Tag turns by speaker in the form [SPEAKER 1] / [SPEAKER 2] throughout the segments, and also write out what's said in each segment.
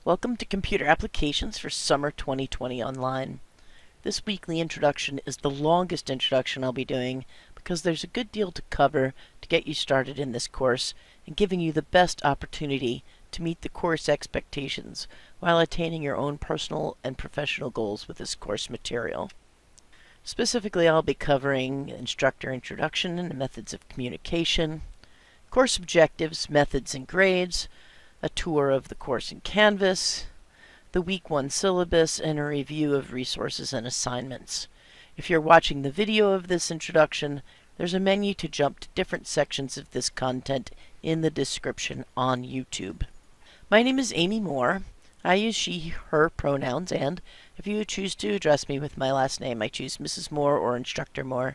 [SPEAKER 1] Welcome to Computer Applications for Summer 2020 Online. This weekly introduction is the longest introduction I'll be doing because there's a good deal to cover to get you started in this course and giving you the best opportunity to meet the course expectations while attaining your own personal and professional goals with this course material. Specifically, I'll be covering instructor introduction and methods of communication, course objectives, methods, and grades, a tour of the course in Canvas, the Week 1 syllabus, and a review of resources and assignments. If you're watching the video of this introduction, there's a menu to jump to different sections of this content in the description on YouTube. My name is Amy Moore. I use she, her pronouns, and if you choose to address me with my last name, I choose Mrs. Moore or Instructor Moore.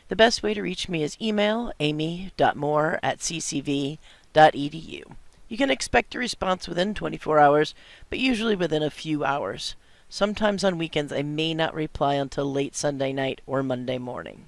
[SPEAKER 1] The best way to reach me is email amy.moore@ccv.edu. You can expect a response within 24 hours, but usually within a few hours. Sometimes on weekends I may not reply until late Sunday night or Monday morning.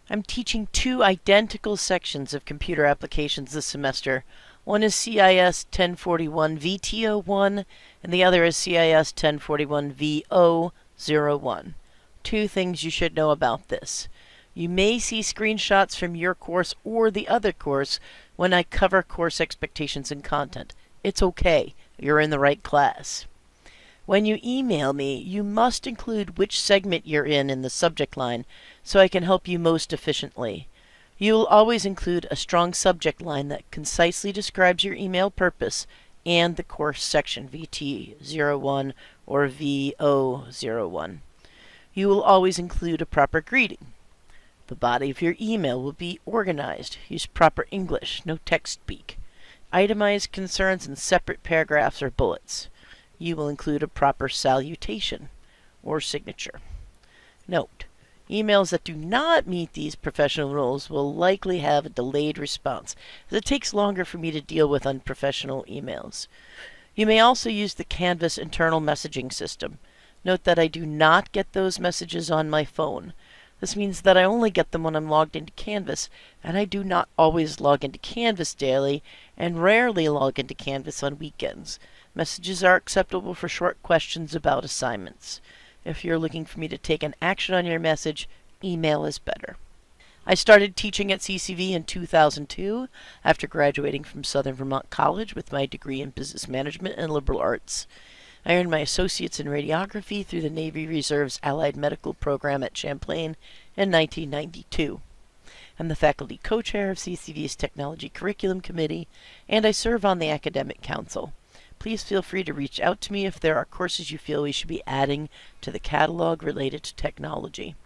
[SPEAKER 1] I'm teaching two identical sections of computer applications this semester. One is CIS 1041 VTO1 and the other is CIS 1041 VO01. Two things you should know about this. You may see screenshots from your course or the other course when I cover course expectations and content. It's okay. You're in the right class. When you email me, you must include which segment you're in the subject line so I can help you most efficiently. You will always include a strong subject line that concisely describes your email purpose and the course section, VT01 or VO01. You will always include a proper greeting. The body of your email will be organized. Use proper English, no text speak. Itemize concerns in separate paragraphs or bullets. You will include a proper salutation or signature. Note, emails that do not meet these professional rules will likely have a delayed response, as it takes longer for me to deal with unprofessional emails. You may also use the Canvas internal messaging system. Note that I do not get those messages on my phone. This means that I only get them when I'm logged into Canvas, and I do not always log into Canvas daily, and rarely log into Canvas on weekends. Messages are acceptable for short questions about assignments. If you're looking for me to take an action on your message, email is better. I started teaching at CCV in 2002 after graduating from Southern Vermont College with my degree in Business Management and Liberal Arts. I earned my associates in radiography through the Navy Reserve's Allied Medical Program at Champlain in 1992. I'm the faculty co-chair of CCV's Technology Curriculum Committee, and I serve on the Academic Council. Please feel free to reach out to me if there are courses you feel we should be adding to the catalog related to technology.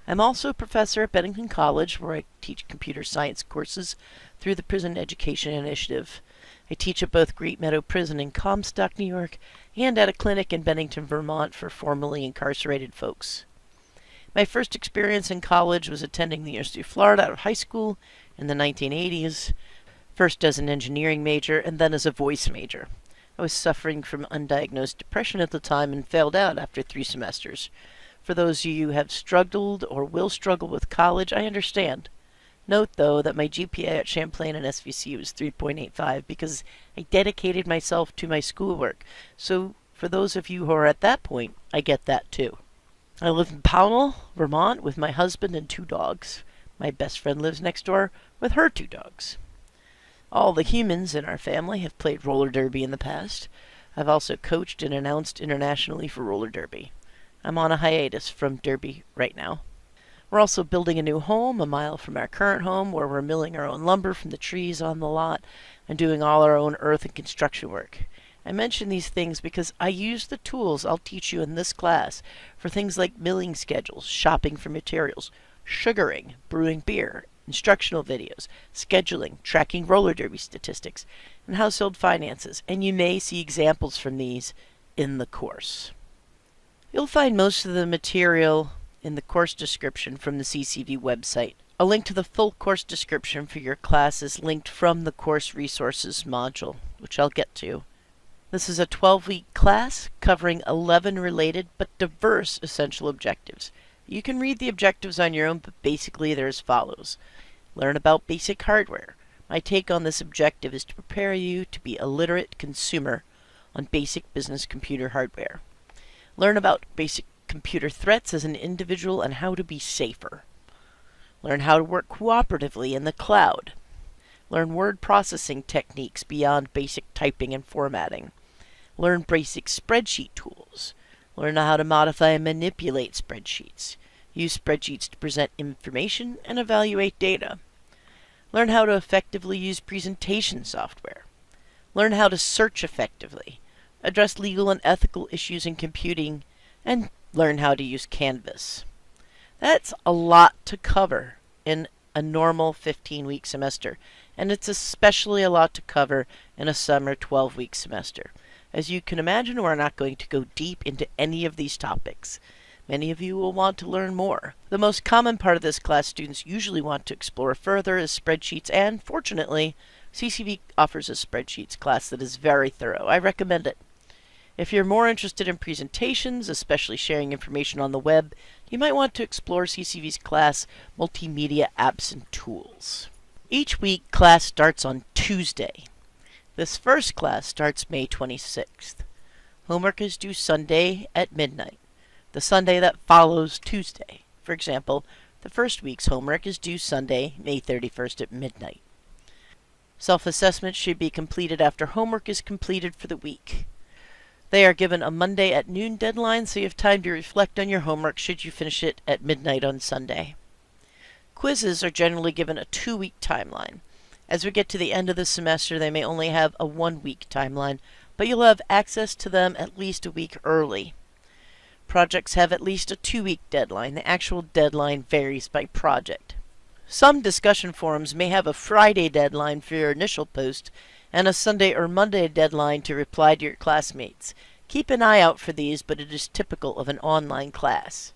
[SPEAKER 1] I'm also a professor at Bennington College, where I teach computer science courses through the Prison Education Initiative. I teach at both Great Meadow Prison in Comstock, New York, and at a clinic in Bennington, Vermont for formerly incarcerated folks. My first experience in college was attending the University of Florida out of high school in the 1980s, first as an engineering major and then as a voice major. I was suffering from undiagnosed depression at the time and failed out after 3 semesters. For those of you who have struggled or will struggle with college, I understand. Note, though, that my GPA at Champlain and SVC was 3.85 because I dedicated myself to my schoolwork. So, for those of you who are at that point, I get that too. I live in Pownell, Vermont with my husband and 2 dogs. My best friend lives next door with her 2 dogs. All the humans in our family have played roller derby in the past. I've also coached and announced internationally for roller derby. I'm on a hiatus from derby right now. We're also building a new home a mile from our current home where we're milling our own lumber from the trees on the lot and doing all our own earth and construction work. I mention these things because I use the tools I'll teach you in this class for things like milling schedules, shopping for materials, sugaring, brewing beer, instructional videos, scheduling, tracking roller derby statistics, and household finances, and you may see examples from these in the course. You'll find most of the material in the course description from the CCV website. A link to the full course description for your class is linked from the Course Resources module, which I'll get to. This is a 12-week class covering 11 related but diverse essential objectives. You can read the objectives on your own, but basically they're as follows. Learn about basic hardware. My take on this objective is to prepare you to be a literate consumer on basic business computer hardware. Learn about basic computer threats as an individual and how to be safer. Learn how to work cooperatively in the cloud. Learn word processing techniques beyond basic typing and formatting. Learn basic spreadsheet tools. Learn how to modify and manipulate spreadsheets. Use spreadsheets to present information and evaluate data. Learn how to effectively use presentation software. Learn how to search effectively. Address legal and ethical issues in computing, and learn how to use Canvas. That's a lot to cover in a normal 15-week semester, and it's especially a lot to cover in a summer 12-week semester. As you can imagine, we're not going to go deep into any of these topics. Many of you will want to learn more. The most common part of this class students usually want to explore further is spreadsheets, and fortunately, CCV offers a spreadsheets class that is very thorough. I recommend it. If you're more interested in presentations, especially sharing information on the web, you might want to explore CCV's class, Multimedia Apps and Tools. Each week, class starts on Tuesday. This first class starts May 26th. Homework is due Sunday at midnight, the Sunday that follows Tuesday. For example, the first week's homework is due Sunday, May 31st at midnight. Self-assessment should be completed after homework is completed for the week. They are given a Monday at noon deadline, so you have time to reflect on your homework should you finish it at midnight on Sunday. Quizzes are generally given a 2-week timeline. As we get to the end of the semester, they may only have a 1-week timeline, but you'll have access to them at least a week early. Projects have at least a 2-week deadline. The actual deadline varies by project. Some discussion forums may have a Friday deadline for your initial post and a Sunday or Monday deadline to reply to your classmates. Keep an eye out for these, but it is typical of an online class.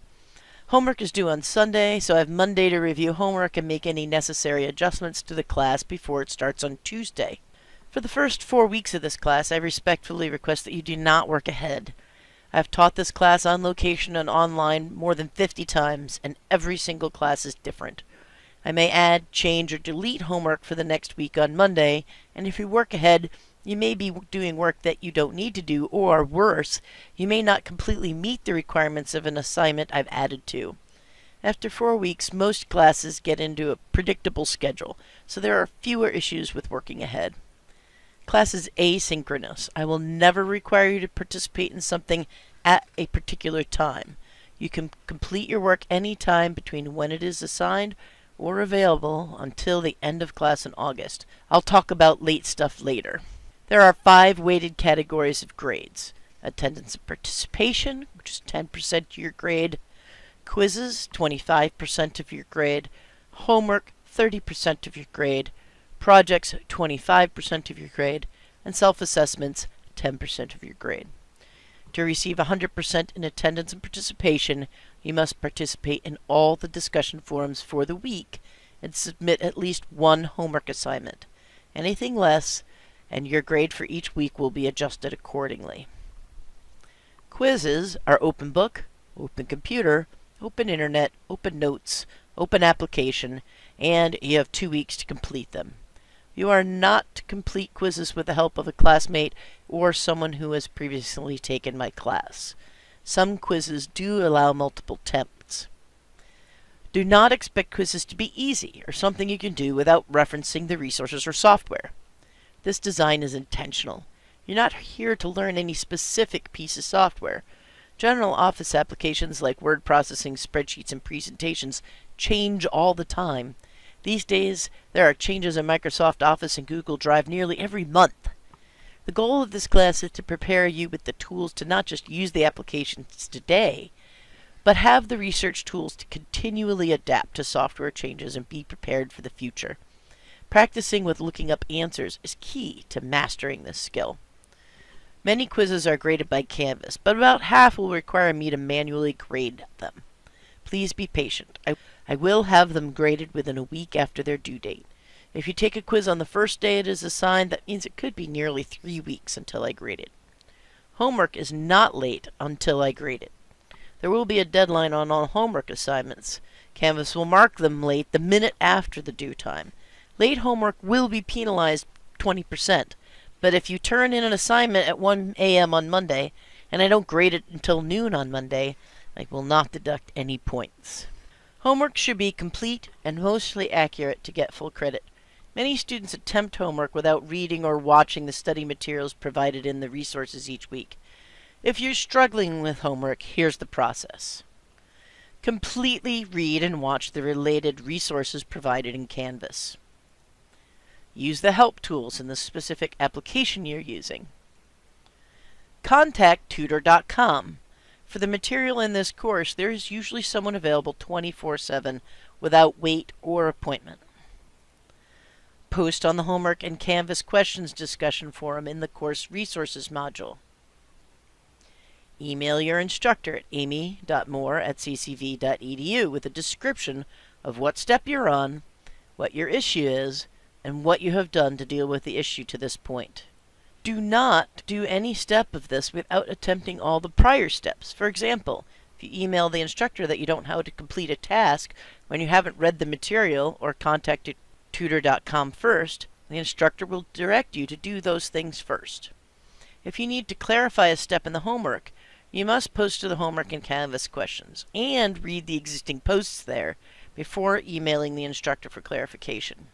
[SPEAKER 1] Homework is due on Sunday, so I have Monday to review homework and make any necessary adjustments to the class before it starts on Tuesday. For the first 4 weeks of this class, I respectfully request that you do not work ahead. I have taught this class on location and online more than 50 times, and every single class is different. I may add, change, or delete homework for the next week on Monday, and if you work ahead, you may be doing work that you don't need to do, or worse, you may not completely meet the requirements of an assignment I've added to. After 4 weeks, most classes get into a predictable schedule, so there are fewer issues with working ahead. Class is asynchronous. I will never require you to participate in something at a particular time. You can complete your work any time between when it is assigned or available until the end of class in August. I'll talk about late stuff later. There are 5 weighted categories of grades. Attendance and participation, which is 10% of your grade. Quizzes, 25% of your grade. Homework, 30% of your grade. Projects, 25% of your grade. And self-assessments, 10% of your grade. To receive 100% in attendance and participation, you must participate in all the discussion forums for the week and submit at least 1 homework assignment. Anything less, and your grade for each week will be adjusted accordingly. Quizzes are open book, open computer, open internet, open notes, open application, and you have 2 weeks to complete them. You are not to complete quizzes with the help of a classmate or someone who has previously taken my class. Some quizzes do allow multiple attempts. Do not expect quizzes to be easy or something you can do without referencing the resources or software. This design is intentional. You're not here to learn any specific piece of software. General office applications like word processing, spreadsheets, and presentations change all the time. These days, there are changes in Microsoft Office and Google Drive nearly every month. The goal of this class is to prepare you with the tools to not just use the applications today, but have the research tools to continually adapt to software changes and be prepared for the future. Practicing with looking up answers is key to mastering this skill. Many quizzes are graded by Canvas, but about half will require me to manually grade them. Please be patient. I will have them graded within a week after their due date. If you take a quiz on the first day it is assigned, that means it could be nearly 3 weeks until I grade it. Homework is not late until I grade it. There will be a deadline on all homework assignments. Canvas will mark them late the minute after the due time. Late homework will be penalized 20%, But if you turn in an assignment at 1 a.m. on Monday, and I don't grade it until noon on Monday, I will not deduct any points. Homework should be complete and mostly accurate to get full credit. Many students attempt homework without reading or watching the study materials provided in the resources each week. If you're struggling with homework, here's the process. Completely read and watch the related resources provided in Canvas. Use the help tools in the specific application you're using. Contact tutor.com. For the material in this course, there is usually someone available 24/7 without wait or appointment. Post on the Homework and Canvas Questions discussion forum in the Course Resources module. Email your instructor at amy.moore@ccv.edu with a description of what step you're on, what your issue is, and what you have done to deal with the issue to this point. Do not do any step of this without attempting all the prior steps. For example, if you email the instructor that you don't know how to complete a task when you haven't read the material or contacted tutor.com first, the instructor will direct you to do those things first. If you need to clarify a step in the homework, you must post to the Homework and Canvas questions and read the existing posts there before emailing the instructor for clarification.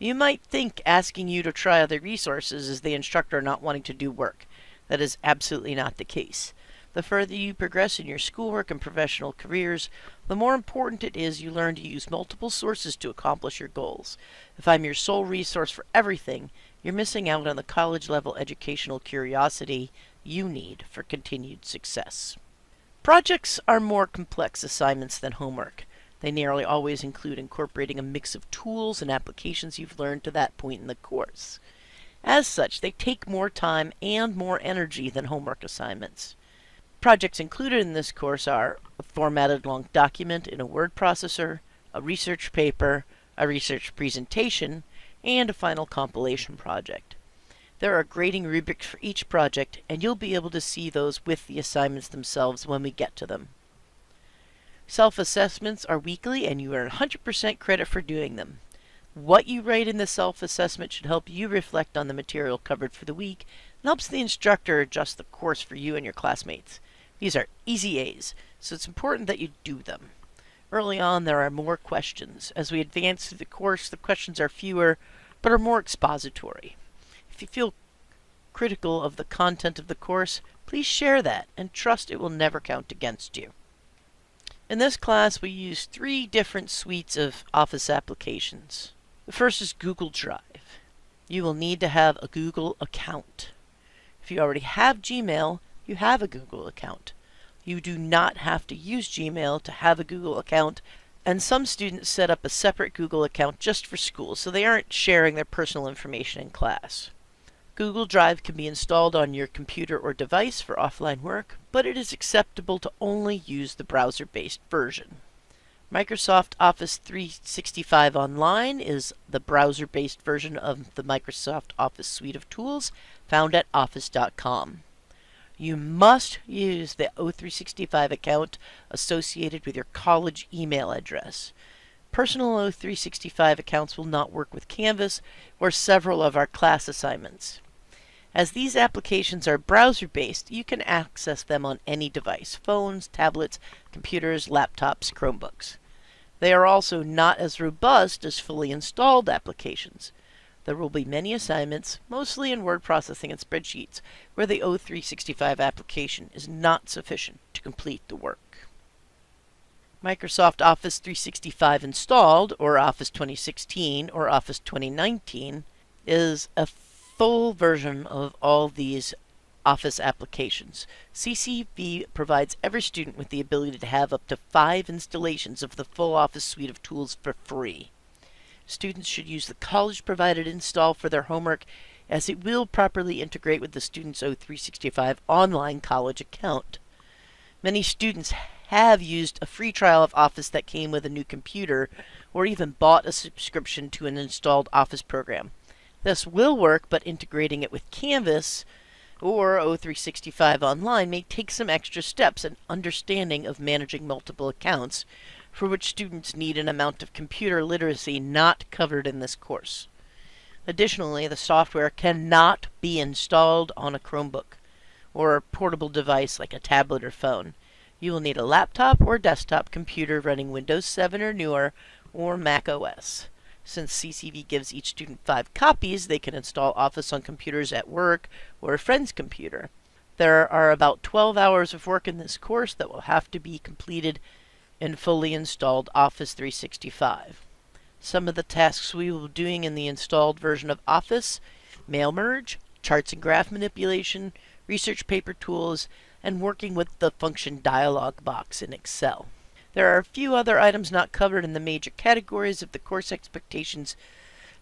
[SPEAKER 1] You might think asking you to try other resources is the instructor not wanting to do work. That is absolutely not the case. The further you progress in your schoolwork and professional careers, the more important it is you learn to use multiple sources to accomplish your goals. If I'm your sole resource for everything, you're missing out on the college-level educational curiosity you need for continued success. Projects are more complex assignments than homework. They nearly always include incorporating a mix of tools and applications you've learned to that point in the course. As such, they take more time and more energy than homework assignments. Projects included in this course are a formatted long document in a word processor, a research paper, a research presentation, and a final compilation project. There are grading rubrics for each project, and you'll be able to see those with the assignments themselves when we get to them. Self-assessments are weekly, and you earn 100% credit for doing them. What you write in the self-assessment should help you reflect on the material covered for the week and helps the instructor adjust the course for you and your classmates. These are easy A's, so it's important that you do them. Early on, there are more questions. As we advance through the course, the questions are fewer, but are more expository. If you feel critical of the content of the course, please share that, and trust it will never count against you. In this class, we use 3 different suites of Office applications. The first is Google Drive. You will need to have a Google account. If you already have Gmail, you have a Google account. You do not have to use Gmail to have a Google account, and some students set up a separate Google account just for school, so they aren't sharing their personal information in class. Google Drive can be installed on your computer or device for offline work, but it is acceptable to only use the browser-based version. Microsoft Office 365 Online is the browser-based version of the Microsoft Office suite of tools found at office.com. You must use the O365 account associated with your college email address. Personal O365 accounts will not work with Canvas or several of our class assignments. As these applications are browser-based, you can access them on any device: phones, tablets, computers, laptops, Chromebooks. They are also not as robust as fully installed applications. There will be many assignments, mostly in word processing and spreadsheets, where the O365 application is not sufficient to complete the work. Microsoft Office 365 Installed, or Office 2016, or Office 2019, is a full version of all these Office applications. CCV provides every student with the ability to have up to 5 installations of the full Office suite of tools for free. Students should use the college-provided install for their homework, as it will properly integrate with the student's O365 online college account. Many students have used a free trial of Office that came with a new computer, or even bought a subscription to an installed Office program. This will work, but integrating it with Canvas or O365 Online may take some extra steps and understanding of managing multiple accounts, for which students need an amount of computer literacy not covered in this course. Additionally, the software cannot be installed on a Chromebook or a portable device like a tablet or phone. You will need a laptop or desktop computer running Windows 7 or newer or Mac OS. Since CCV gives each student 5 copies, they can install Office on computers at work or a friend's computer. There are about 12 hours of work in this course that will have to be completed in fully installed Office 365. Some of the tasks we will be doing in the installed version of Office: mail merge, charts and graph manipulation, research paper tools, and working with the function dialog box in Excel. There are a few other items not covered in the major categories of the course expectations.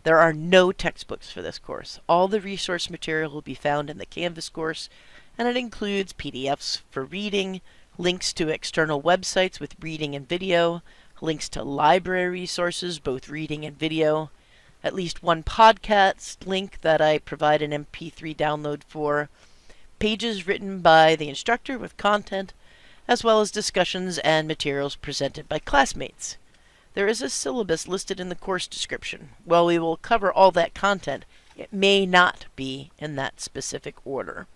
[SPEAKER 1] There are no textbooks for this course. All the resource material will be found in the Canvas course, and it includes PDFs for reading, links to external websites with reading and video, links to library resources, both reading and video, at least one podcast link that I provide an MP3 download for, pages written by the instructor with content, as well as discussions and materials presented by classmates. There is a syllabus listed in the course description. While we will cover all that content, it may not be in that specific order.